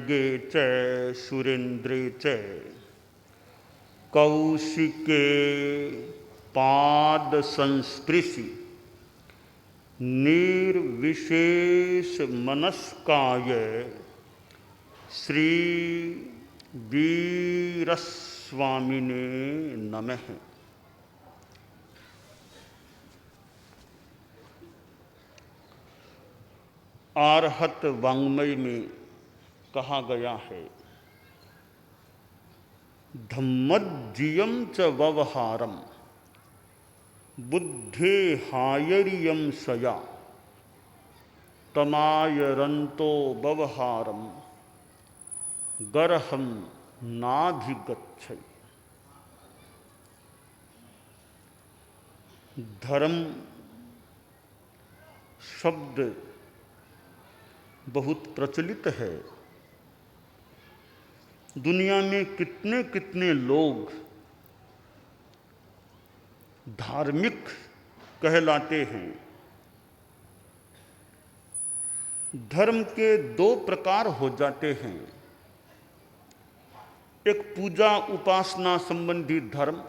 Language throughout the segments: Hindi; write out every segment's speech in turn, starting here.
खड्गे च सुरेन्द्रे च कौशिके पाद संस्पृशि निर्विशेष मनस्काय श्री वीरस्वामिने नमः। आर्हत वाङ्मय में कहा गया है, धम्मज्जियम च व्यवहारम बुद्धे हायरियम सया तमायरंतो व्यवहारम गरहम नाधिगच्छै। धर्म शब्द बहुत प्रचलित है। दुनिया में कितने कितने लोग धार्मिक कहलाते हैं। धर्म के दो प्रकार हो जाते हैं, एक पूजा उपासना संबंधी धर्म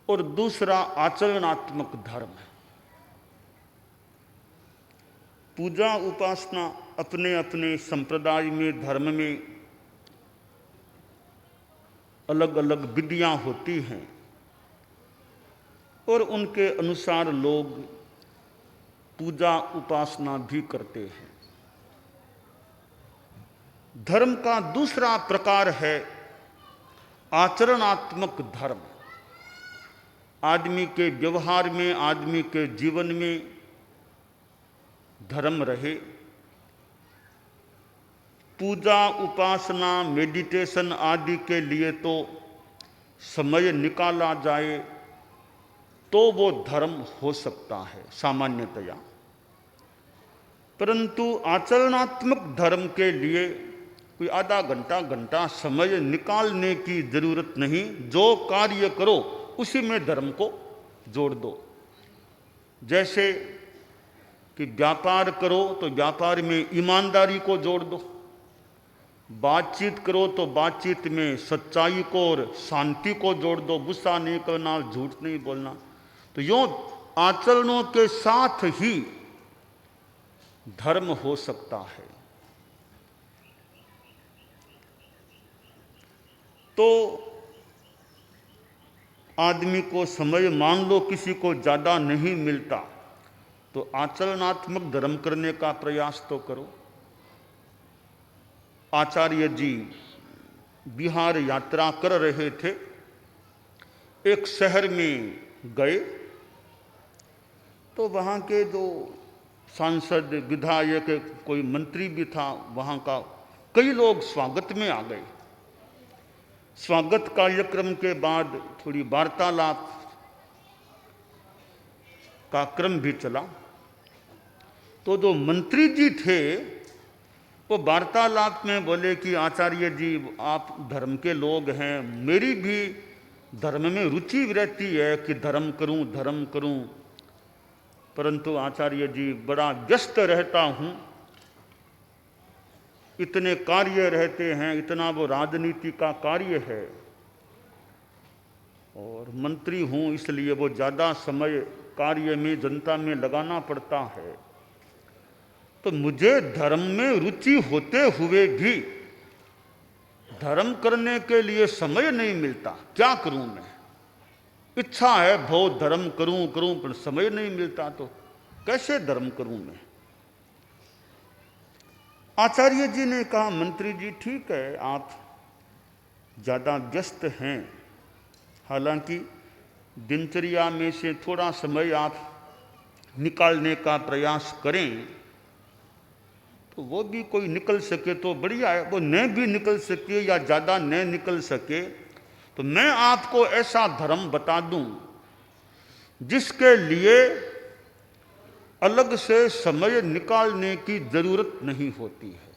और दूसरा आचरणात्मक धर्म है। पूजा उपासना अपने अपने संप्रदाय में, धर्म में अलग अलग विधियां होती हैं और उनके अनुसार लोग पूजा उपासना भी करते हैं। धर्म का दूसरा प्रकार है आचरणात्मक धर्म। आदमी के व्यवहार में, आदमी के जीवन में धर्म रहे। पूजा उपासना मेडिटेशन आदि के लिए तो समय निकाला जाए तो वो धर्म हो सकता है सामान्यतया, परंतु आचरणात्मक धर्म के लिए कोई आधा घंटा समय निकालने की जरूरत नहीं। जो कार्य करो उसी में धर्म को जोड़ दो। जैसे कि व्यापार करो तो व्यापार में ईमानदारी को जोड़ दो, बातचीत करो तो बातचीत में सच्चाई को और शांति को जोड़ दो, गुस्सा नहीं करना, झूठ नहीं बोलना। तो यूं आचरणों के साथ ही धर्म हो सकता है। तो आदमी को समय, मान लो किसी को ज्यादा नहीं मिलता, तो आचरणात्मक धर्म करने का प्रयास तो करो। आचार्य जी बिहार यात्रा कर रहे थे, एक शहर में गए तो वहाँ के जो सांसद, विधायक, कोई मंत्री भी था, वहाँ का कई लोग स्वागत में आ गए। स्वागत कार्यक्रम के बाद थोड़ी वार्तालाप का क्रम भी चला। तो जो मंत्री जी थे वो वार्तालाप में बोले कि आचार्य जी आप धर्म के लोग हैं, मेरी भी धर्म में रुचि रहती है कि धर्म करूं, परंतु आचार्य जी बड़ा व्यस्त रहता हूं, इतने कार्य रहते हैं, इतना वो राजनीति का कार्य है और मंत्री हूं, इसलिए वो ज़्यादा समय कार्य में, जनता में लगाना पड़ता है। तो मुझे धर्म में रुचि होते हुए भी धर्म करने के लिए समय नहीं मिलता, क्या करूं मैं? इच्छा है बहुत धर्म करूं पर समय नहीं मिलता, तो कैसे धर्म करूं मैं? आचार्य जी ने कहा, मंत्री जी ठीक है, आप ज़्यादा व्यस्त हैं, हालांकि दिनचर्या में से थोड़ा समय आप निकालने का प्रयास करें, तो वो भी कोई निकल सके तो बढ़िया है। वो न भी निकल सके या ज़्यादा न निकल सके तो मैं आपको ऐसा धर्म बता दूं जिसके लिए अलग से समय निकालने की जरूरत नहीं होती है।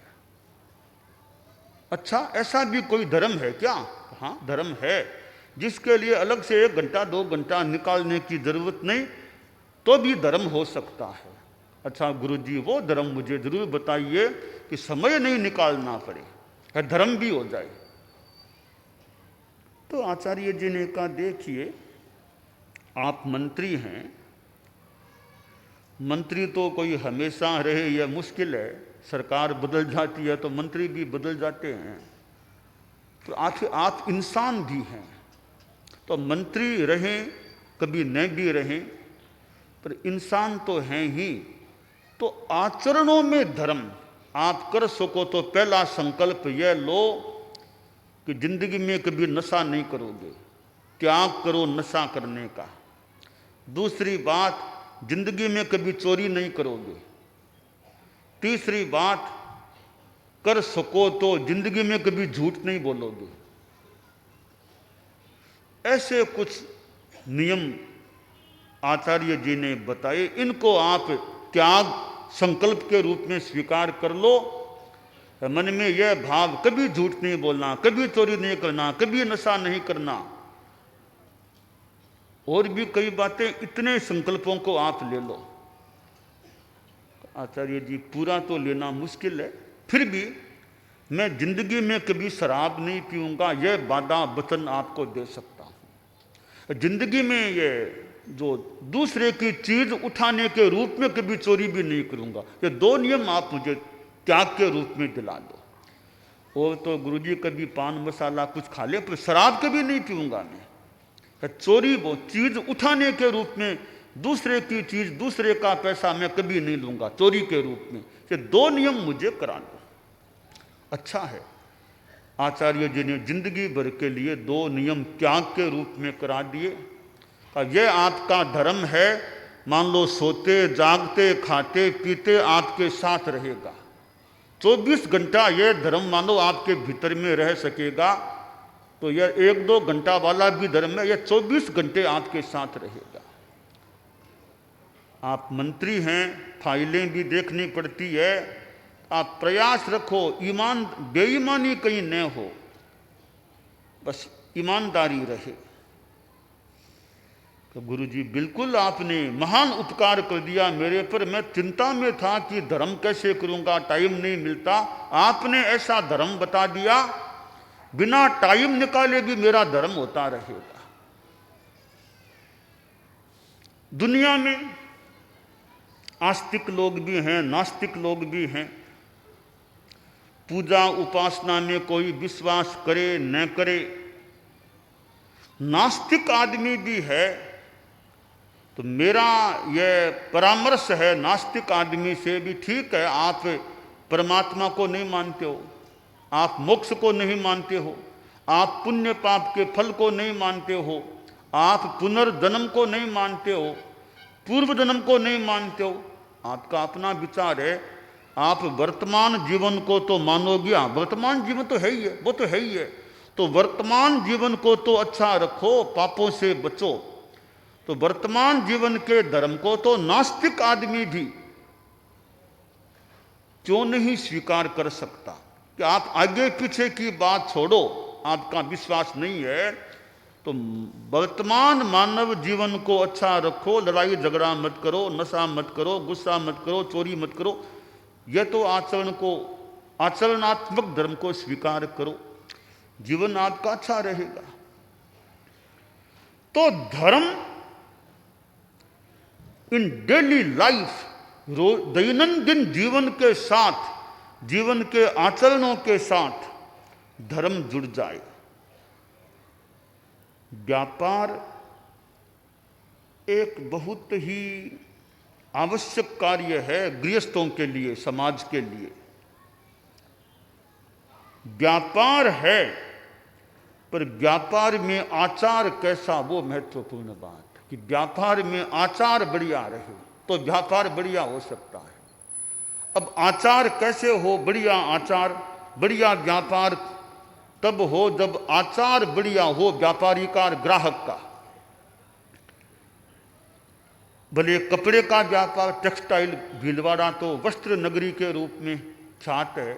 अच्छा, ऐसा भी कोई धर्म है क्या? हाँ, धर्म है जिसके लिए अलग से 1 घंटा 2 घंटा निकालने की जरूरत नहीं, तो भी धर्म हो सकता है। अच्छा गुरुजी, वो धर्म मुझे जरूर बताइए कि समय नहीं निकालना पड़े, है धर्म भी हो जाए। तो आचार्य जी ने कहा, देखिए आप मंत्री हैं, मंत्री तो कोई हमेशा रहे यह मुश्किल है, सरकार बदल जाती है तो मंत्री भी बदल जाते हैं, तो आप इंसान भी हैं, तो मंत्री रहें कभी न भी रहें पर इंसान तो हैं ही। तो आचरणों में धर्म आप कर सको तो पहला संकल्प यह लो कि जिंदगी में कभी नशा नहीं करोगे, त्याग करो नशा करने का। दूसरी बात, जिंदगी में कभी चोरी नहीं करोगे। तीसरी बात, कर सको तो जिंदगी में कभी झूठ नहीं बोलोगे। ऐसे कुछ नियम आचार्य जी ने बताए, इनको आप त्याग संकल्प के रूप में स्वीकार कर लो। मन में यह भाव, कभी झूठ नहीं बोलना, कभी चोरी नहीं करना, कभी नशा नहीं करना, और भी कई बातें, इतने संकल्पों को आप ले लो। आचार्य जी, पूरा तो लेना मुश्किल है, फिर भी मैं जिंदगी में कभी शराब नहीं पीऊंगा, यह वादा वचन आपको दे सकता हूं। जिंदगी में ये जो दूसरे की चीज उठाने के रूप में कभी चोरी भी नहीं करूंगा, ये दो नियम आप मुझे त्याग के रूप में दिला दो। और तो गुरुजी कभी पान मसाला कुछ खा ले, पर शराब कभी नहीं पीऊंगा मैं। चोरी वो चीज उठाने के रूप में, दूसरे की चीज, दूसरे का पैसा मैं कभी नहीं लूंगा चोरी के रूप में। ये दो नियम मुझे करा दो। अच्छा है, आचार्य जी ने जिंदगी भर के लिए दो नियम त्याग के रूप में करा दिए। यह आपका धर्म है, मान लो सोते जागते खाते पीते आपके साथ रहेगा, 24 घंटा यह धर्म मानो आपके भीतर में रह सकेगा। तो यह 1-2 घंटा वाला भी धर्म है, यह 24 घंटे आपके साथ रहेगा। आप मंत्री हैं, फाइलें भी देखनी पड़ती है, आप प्रयास रखो ईमान बेईमानी कहीं न हो, बस ईमानदारी रहे। तो गुरुजी बिल्कुल आपने महान उपकार कर दिया मेरे पर, मैं चिंता में था कि धर्म कैसे करूंगा, टाइम नहीं मिलता। आपने ऐसा धर्म बता दिया, बिना टाइम निकाले भी मेरा धर्म होता रहेगा। दुनिया में आस्तिक लोग भी हैं, नास्तिक लोग भी हैं। पूजा उपासना में कोई विश्वास करे न करे, नास्तिक आदमी भी है। तो मेरा यह परामर्श है नास्तिक आदमी से भी, ठीक है आप परमात्मा को नहीं मानते हो, आप मोक्ष को नहीं मानते हो, आप पुण्य पाप के फल को नहीं मानते हो, आप पुनर्जन्म को नहीं मानते हो, पूर्व जन्म को नहीं मानते हो, आपका अपना विचार है। आप वर्तमान जीवन को तो मानोगे, वर्तमान जीवन तो है ही है, वो तो है ही है। तो वर्तमान जीवन को तो अच्छा रखो, पापों से बचो। तो वर्तमान जीवन के धर्म को तो नास्तिक आदमी भी क्यों नहीं स्वीकार कर सकता कि आप आगे पीछे की बात छोड़ो, आपका विश्वास नहीं है तो वर्तमान मानव जीवन को अच्छा रखो, लड़ाई झगड़ा मत करो, नशा मत करो, गुस्सा मत करो, चोरी मत करो। यह तो आचरणात्मक धर्म को स्वीकार करो, जीवन आपका अच्छा रहेगा। तो धर्म इन डेली लाइफ, दैनंदिन जीवन के साथ, जीवन के आचरणों के साथ धर्म जुड़ जाए। व्यापार एक बहुत ही आवश्यक कार्य है गृहस्थों के लिए, समाज के लिए। व्यापार है, पर व्यापार में आचार कैसा, वो महत्वपूर्ण बात कि व्यापार में आचार बढ़िया रहे तो व्यापार बढ़िया हो सकता है। अब आचार कैसे हो, बढ़िया आचार, बढ़िया व्यापार तब हो जब आचार बढ़िया हो व्यापारी का और ग्राहक का। भले कपड़े का व्यापार, टेक्सटाइल, भीलवाड़ा तो वस्त्र नगरी के रूप में ख्यात है।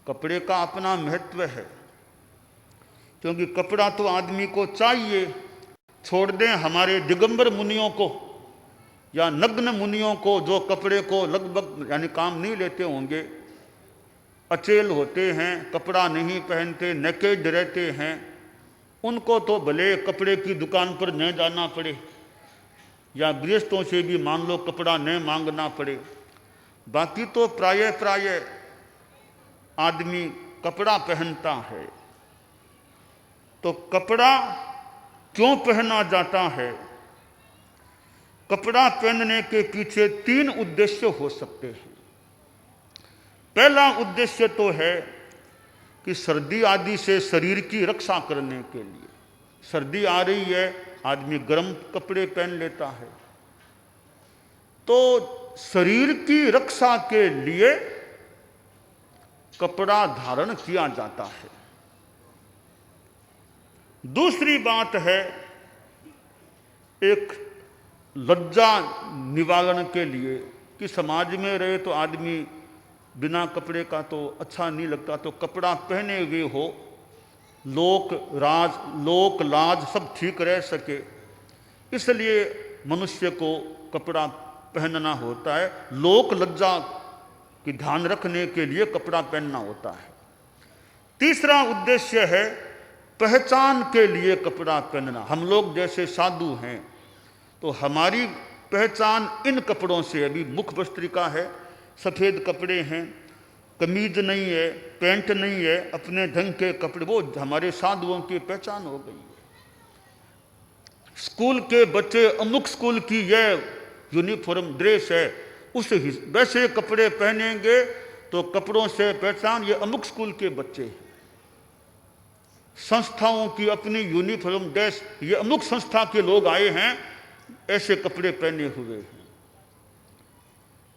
कपड़े का अपना महत्व है, क्योंकि कपड़ा तो आदमी को चाहिए। छोड़ दें हमारे दिगंबर मुनियों को या नग्न मुनियों को, जो कपड़े को लगभग यानी काम नहीं लेते होंगे, अचेल होते हैं, कपड़ा नहीं पहनते, नेकेड रहते हैं, उनको तो भले कपड़े की दुकान पर न जाना पड़े या गृहस्थों से भी मान लो कपड़ा न मांगना पड़े, बाकी तो प्राय आदमी कपड़ा पहनता है। तो कपड़ा क्यों पहना जाता है? कपड़ा पहनने के पीछे 3 उद्देश्य हो सकते हैं। पहला उद्देश्य तो है कि सर्दी आदि से शरीर की रक्षा करने के लिए, सर्दी आ रही है, आदमी गर्म कपड़े पहन लेता है, तो शरीर की रक्षा के लिए कपड़ा धारण किया जाता है। दूसरी बात है एक लज्जा निवारण के लिए कि समाज में रहे तो आदमी बिना कपड़े का तो अच्छा नहीं लगता, तो कपड़ा पहने हुए हो, लोक लाज सब ठीक रह सके, इसलिए मनुष्य को कपड़ा पहनना होता है। लोक लज्जा की ध्यान रखने के लिए कपड़ा पहनना होता है। तीसरा उद्देश्य है पहचान के लिए कपड़ा पहनना। हम लोग जैसे साधु हैं तो हमारी पहचान इन कपड़ों से, अभी मुख वस्त्रिका है, सफ़ेद कपड़े हैं, कमीज नहीं है, पैंट नहीं है, अपने ढंग के कपड़े, वो हमारे साधुओं की पहचान हो गई है। स्कूल के बच्चे अमुक स्कूल की यह यूनिफॉर्म ड्रेस है, उस वैसे कपड़े पहनेंगे तो कपड़ों से पहचान ये अमुक स्कूल के बच्चे हैं। संस्थाओं की अपनी यूनिफॉर्म ड्रेस, ये अमुक संस्था के लोग आए हैं, ऐसे कपड़े पहने हुए हैं।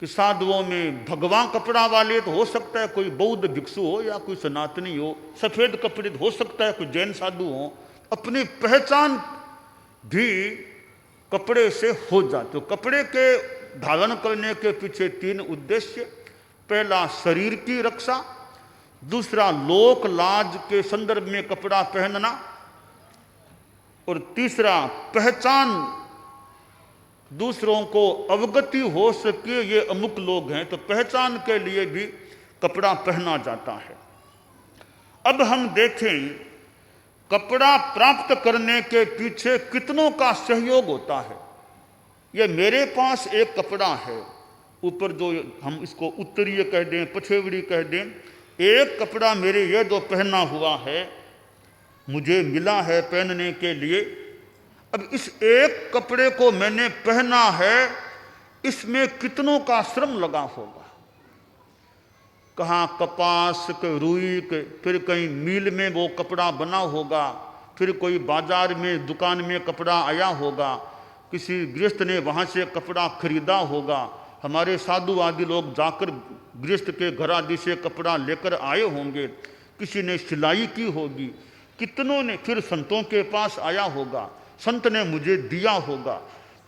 कि साधुओं में भगवान कपड़ा वाले तो हो सकता है कोई बौद्ध भिक्षु हो या कोई सनातनी हो, सफेद कपड़े हो सकता है कोई जैन साधु हो, अपनी पहचान भी कपड़े से हो जाते। तो कपड़े के धारण करने के पीछे 3 उद्देश्य, पहला शरीर की रक्षा, दूसरा लोक लाज के संदर्भ में कपड़ा पहनना, और तीसरा पहचान, दूसरों को अवगति हो सके ये अमुक लोग हैं, तो पहचान के लिए भी कपड़ा पहना जाता है। अब हम देखें कपड़ा प्राप्त करने के पीछे कितनों का सहयोग होता है। ये मेरे पास एक कपड़ा है, ऊपर जो हम इसको उत्तरीय कह दें, पछेवड़ी कह दें, एक कपड़ा मेरे ये जो पहना हुआ है मुझे मिला है पहनने के लिए। अब इस एक कपड़े को मैंने पहना है, इसमें कितनों का श्रम लगा होगा। कहाँ कपास के, रुई के, फिर कहीं मिल में वो कपड़ा बना होगा, फिर कोई बाजार में दुकान में कपड़ा आया होगा, किसी गृहस्थ ने वहाँ से कपड़ा खरीदा होगा, हमारे साधु आदि लोग जाकर गृहस्थ के घर आदि से कपड़ा लेकर आए होंगे, किसी ने सिलाई की होगी, कितनों ने फिर संतों के पास आया होगा, संत ने मुझे दिया होगा,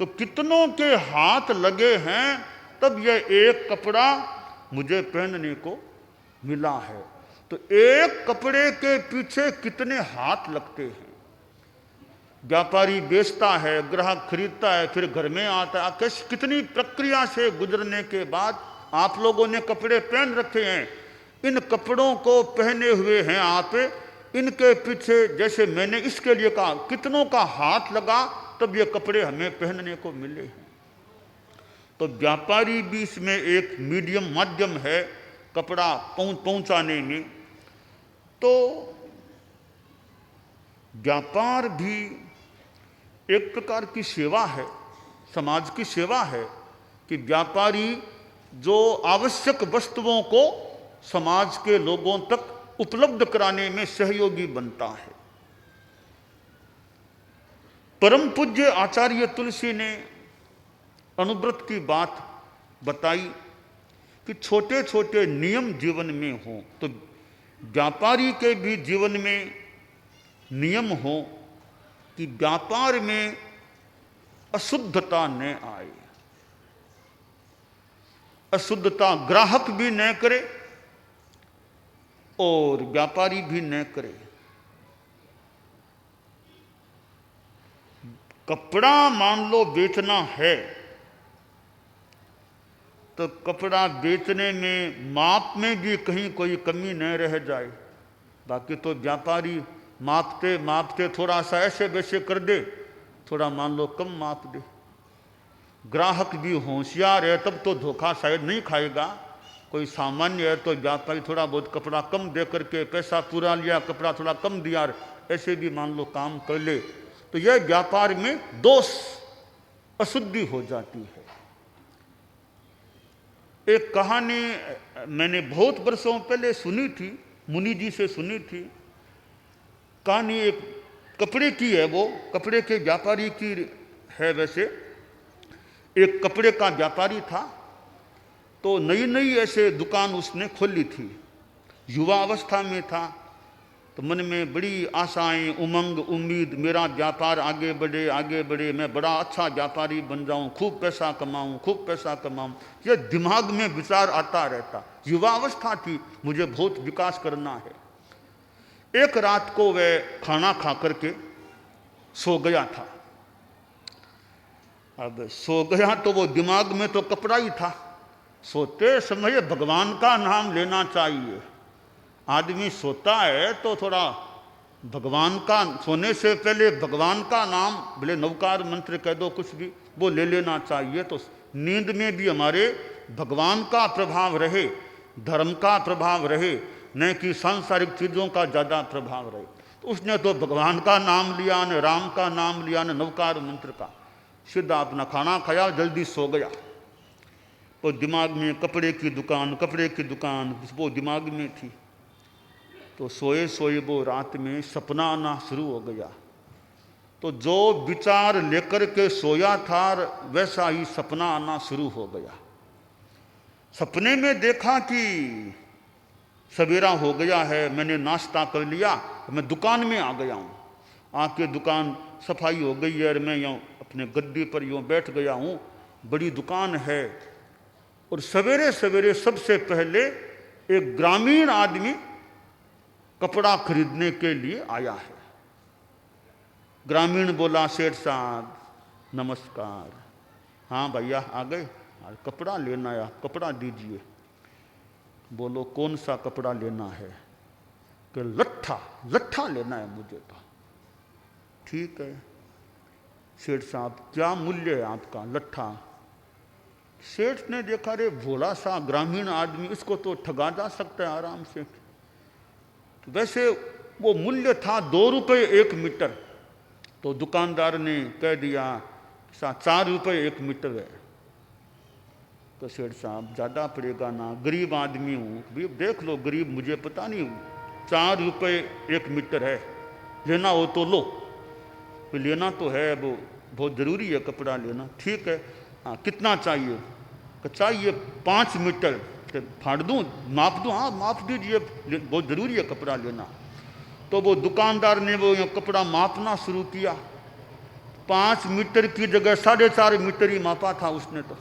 तो कितनों के हाथ लगे हैं तब यह एक कपड़ा मुझे पहनने को मिला है। तो एक कपड़े के पीछे कितने हाथ लगते हैं। व्यापारी बेचता है, ग्राहक खरीदता है, फिर घर में आता है, कैसे कितनी प्रक्रिया से गुजरने के बाद आप लोगों ने कपड़े पहन रखे हैं। इन कपड़ों को पहने हुए हैं आप, इनके पीछे जैसे मैंने इसके लिए कहा कितनों का हाथ लगा तब ये कपड़े हमें पहनने को मिले हैं। तो व्यापारी भी इसमें एक मीडियम माध्यम है कपड़ा पहुंचाने में। तो व्यापार भी एक प्रकार की सेवा है, समाज की सेवा है कि व्यापारी जो आवश्यक वस्तुओं को समाज के लोगों तक उपलब्ध कराने में सहयोगी बनता है। परम पूज्य आचार्य तुलसी ने अनुव्रत की बात बताई कि छोटे छोटे नियम जीवन में हो, तो व्यापारी के भी जीवन में नियम हो कि व्यापार में अशुद्धता न आए, अशुद्धता ग्राहक भी न करे और व्यापारी भी न करे। कपड़ा मान लो बेचना है तो कपड़ा बेचने में माप में भी कहीं कोई कमी न रह जाए। बाकी तो व्यापारी मापते मापते थोड़ा सा ऐसे वैसे कर दे, थोड़ा मान लो कम माप दे। ग्राहक भी होशियार है तब तो धोखा शायद नहीं खाएगा। कोई सामान्य है तो व्यापारी थोड़ा बहुत कपड़ा कम दे करके पैसा पूरा लिया, कपड़ा थोड़ा कम दिया, ऐसे भी मान लो काम कर ले, तो यह व्यापार में दोष अशुद्धि हो जाती है। एक कहानी मैंने बहुत वर्षों पहले सुनी थी, मुनि जी से सुनी थी। कहानी एक कपड़े की है, वो कपड़े के व्यापारी की है। वैसे एक कपड़े का व्यापारी था, तो नई नई ऐसे दुकान उसने खोली थी, युवा अवस्था में था, तो मन में बड़ी आशाएं, उमंग, उम्मीद, मेरा व्यापार आगे बढ़े, मैं बड़ा अच्छा व्यापारी बन जाऊं, खूब पैसा कमाऊं, ये दिमाग में विचार आता रहता। युवा अवस्था थी, मुझे बहुत विकास करना है। एक रात को वह खाना खा करके सो गया था। अब सो गया तो वो दिमाग में तो कपड़ा ही था। सोते समय भगवान का नाम लेना चाहिए। आदमी सोता है तो थोड़ा भगवान का, सोने से पहले भगवान का नाम, भले नवकार मंत्र कह दो, कुछ भी वो ले लेना चाहिए, तो नींद में भी हमारे भगवान का प्रभाव रहे, धर्म का प्रभाव रहे, न कि सांसारिक चीज़ों का ज़्यादा प्रभाव रहे। तो उसने तो भगवान का नाम लिया, न राम का नाम लिया, न नवकार मंत्र का, सीधा अपना खाना खाया, जल्दी सो गया। तो दिमाग में कपड़े की दुकान वो दिमाग में थी। तो सोए सोए वो रात में सपना आना शुरू हो गया। तो जो विचार लेकर के सोया था वैसा ही सपना आना शुरू हो गया। सपने में देखा कि सवेरा हो गया है, मैंने नाश्ता कर लिया, मैं दुकान में आ गया हूँ। आके दुकान सफाई हो गई है और मैं यूँ अपने गद्दी पर यूँ बैठ गया हूँ। बड़ी दुकान है और सवेरे सवेरे सबसे पहले एक ग्रामीण आदमी कपड़ा खरीदने के लिए आया है। ग्रामीण बोला, सेठ साहब नमस्कार। हाँ भैया आ गए, कपड़ा लेना है, कपड़ा दीजिए। बोलो कौन सा कपड़ा लेना है? कि लट्ठा लेना है मुझे। तो ठीक है सेठ साहब, क्या मूल्य है आपका लट्ठा? सेठ ने देखा, रे भोला सा ग्रामीण आदमी, इसको तो ठगा जा सकता है आराम से। वैसे वो मूल्य था 2 रुपये 1 मीटर। तो दुकानदार ने कह दिया 4 रुपये 1 मीटर है। तो सेठ साहब ज़्यादा पड़ेगा ना, गरीब आदमी हूँ, देख लो गरीब, मुझे पता नहीं, 4 रुपये 1 मीटर है, लेना हो तो लो। तो लेना तो है, वो बहुत ज़रूरी है कपड़ा लेना। ठीक है, हाँ कितना चाहिए? तो चाहिए 5 मीटर। तो फाड़ दूँ, माप दूँ? हाँ माप दीजिए, बहुत ज़रूरी है कपड़ा लेना। तो वो दुकानदार ने वो कपड़ा मापना शुरू किया। 5 मीटर की जगह 4.5 मीटर ही मापा था उसने तो।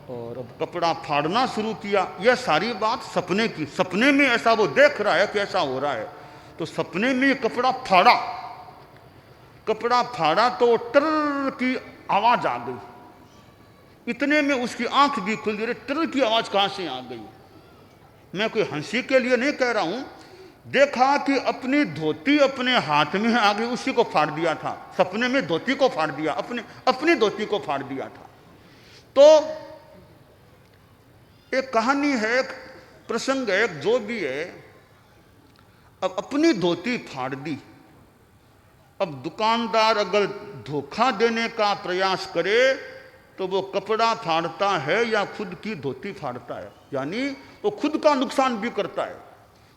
और अब कपड़ा फाड़ना शुरू किया। यह सारी बात सपने की, सपने में ऐसा वो देख रहा है कि ऐसा हो रहा है। तो सपने में कपड़ा फाड़ा तो टर की आवाज़ आ गई। इतने में उसकी आंख भी खुल गई। टर की आवाज़ कहाँ से आ गई? मैं कोई हंसी के लिए नहीं कह रहा हूँ। देखा कि अपनी धोती अपने हाथ में आ गई, उसी को फाड़ दिया था। सपने में धोती को फाड़ दिया, अपनी धोती को फाड़ दिया था। तो एक कहानी है, एक प्रसंग है, जो भी है, अब अपनी धोती फाड़ दी। अब दुकानदार अगर धोखा देने का प्रयास करे तो वो कपड़ा फाड़ता है या खुद की धोती फाड़ता है, यानी वो खुद का नुकसान भी करता है।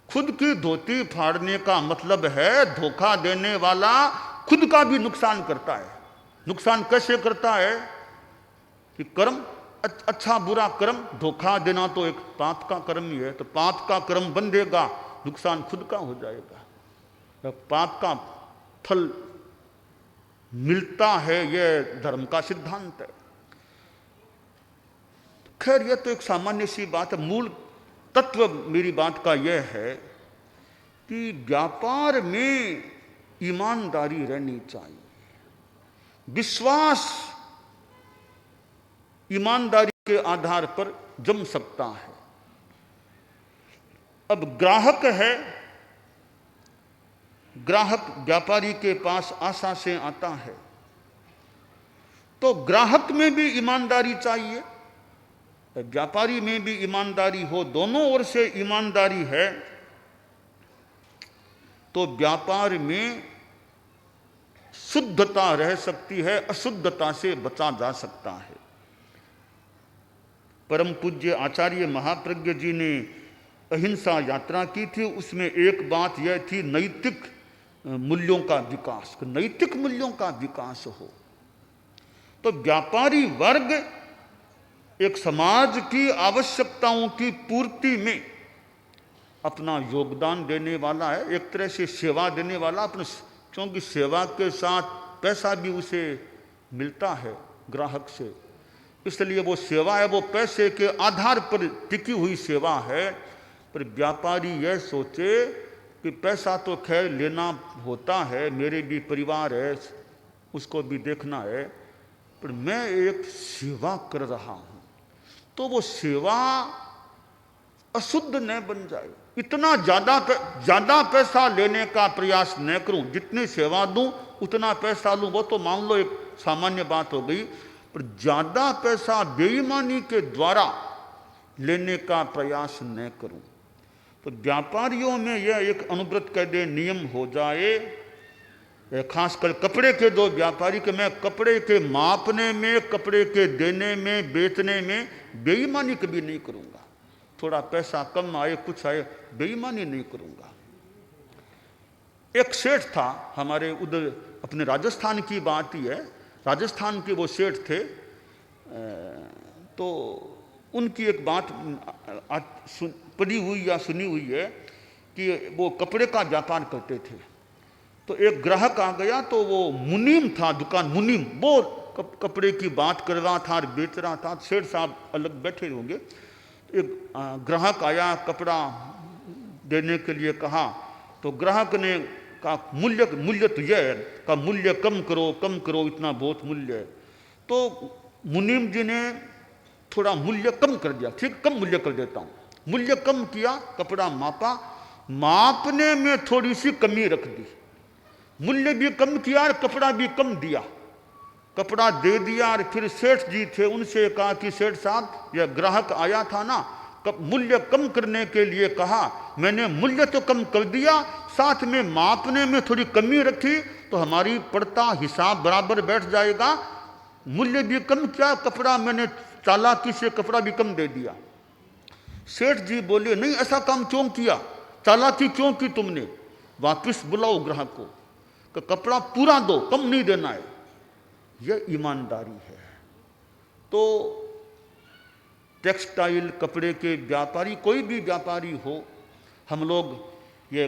खुद की धोती फाड़ने का मतलब है धोखा देने वाला खुद का भी नुकसान करता है। नुकसान कैसे करता है? कि कर्म, अच्छा बुरा कर्म, धोखा देना तो एक पाप का कर्म ही है, तो पाप का कर्म बंधेगा, नुकसान खुद का हो जाएगा। तो पाप का फल मिलता है, यह धर्म का सिद्धांत है। खैर यह तो एक सामान्य सी बात है। मूल तत्व मेरी बात का यह है कि व्यापार में ईमानदारी रहनी चाहिए। विश्वास ईमानदारी के आधार पर जम सकता है। अब ग्राहक है, ग्राहक व्यापारी के पास आशा से आता है, तो ग्राहक में भी ईमानदारी चाहिए, व्यापारी में भी ईमानदारी हो, दोनों ओर से ईमानदारी है, तो व्यापार में शुद्धता रह सकती है, अशुद्धता से बचा जा सकता है। परम पूज्य आचार्य महाप्रज्ञ जी ने अहिंसा यात्रा की थी, उसमें एक बात यह थी नैतिक मूल्यों का विकास, नैतिक मूल्यों का विकास हो। तो व्यापारी वर्ग एक समाज की आवश्यकताओं की पूर्ति में अपना योगदान देने वाला है, एक तरह से सेवा देने वाला अपने, क्योंकि सेवा के साथ पैसा भी उसे मिलता है ग्राहक से, इसलिए वो सेवा है, वो पैसे के आधार पर टिकी हुई सेवा है। पर व्यापारी यह सोचे कि पैसा तो खैर लेना होता है, मेरे भी परिवार है, उसको भी देखना है, पर मैं एक सेवा कर रहा हूं, तो वो सेवा अशुद्ध न बन जाए, इतना ज्यादा पैसा लेने का प्रयास न करूं, जितनी सेवा दूं उतना पैसा लूं, वो तो मान लो एक सामान्य बात हो गई, पर ज्यादा पैसा बेईमानी के द्वारा लेने का प्रयास न करूं। तो व्यापारियों में यह एक अनुव्रत कह दे नियम हो जाए, खासकर कपड़े के दो व्यापारी के, मैं कपड़े के मापने में, कपड़े के देने में, बेचने में बेईमानी कभी नहीं करूंगा, थोड़ा पैसा कम आए कुछ आए, बेईमानी नहीं करूंगा। एक सेठ था हमारे उधर, अपने राजस्थान की बात ही है, राजस्थान के वो सेठ थे, तो उनकी एक बात पढ़ी हुई या सुनी हुई है कि वो कपड़े का व्यापार करते थे। तो एक ग्राहक आ गया, तो वो मुनीम था, दुकान मुनीम, वो कपड़े की बात कर रहा था, बेच रहा था, सेठ साहब अलग बैठे होंगे। एक ग्राहक आया, कपड़ा देने के लिए कहा, तो ग्राहक ने कहा मूल्य तो यह है, का मूल्य कम करो, इतना बहुत मूल्य है। तो मुनीम जी ने थोड़ा मूल्य कम कर दिया, ठीक कम मूल्य कर देता हूँ, मूल्य कम किया, कपड़ा मापा, मापने में थोड़ी सी कमी रख दी, मूल्य भी कम किया और कपड़ा भी कम दिया, कपड़ा दे दिया। और फिर सेठ जी थे, उनसे कहा कि सेठ साहब, यह ग्राहक आया था ना, मूल्य कम करने के लिए कहा, मैंने मूल्य तो कम कर दिया, साथ में मापने में थोड़ी कमी रखी, तो हमारी पड़ता हिसाब बराबर बैठ जाएगा, मूल्य भी कम किया, कपड़ा मैंने चालाकी से कपड़ा भी कम दे दिया। सेठ जी बोले, नहीं ऐसा काम क्यों किया, चालाकी क्यों की तुमने, वापिस बुलाओ ग्राहक को, कि कपड़ा पूरा दो, कम नहीं देना है, यह ईमानदारी है। तो टेक्सटाइल कपड़े के व्यापारी, कोई भी व्यापारी हो, हम लोग ये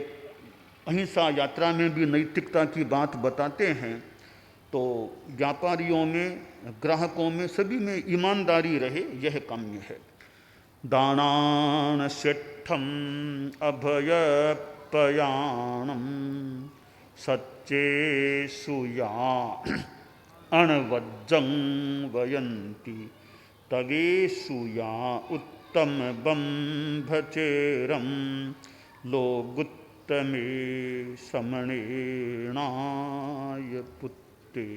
अहिंसा यात्रा में भी नैतिकता की बात बताते हैं, तो व्यापारियों में, ग्राहकों में, सभी में ईमानदारी रहे, यह काम्य है। दानान शिट्ठम अभयपयाणम सच्चे सुया अणवज्जं वयन्ति तवेशुया उत्तम बंभचेरम लोगुत्तमे समणेनाय पुत्ते।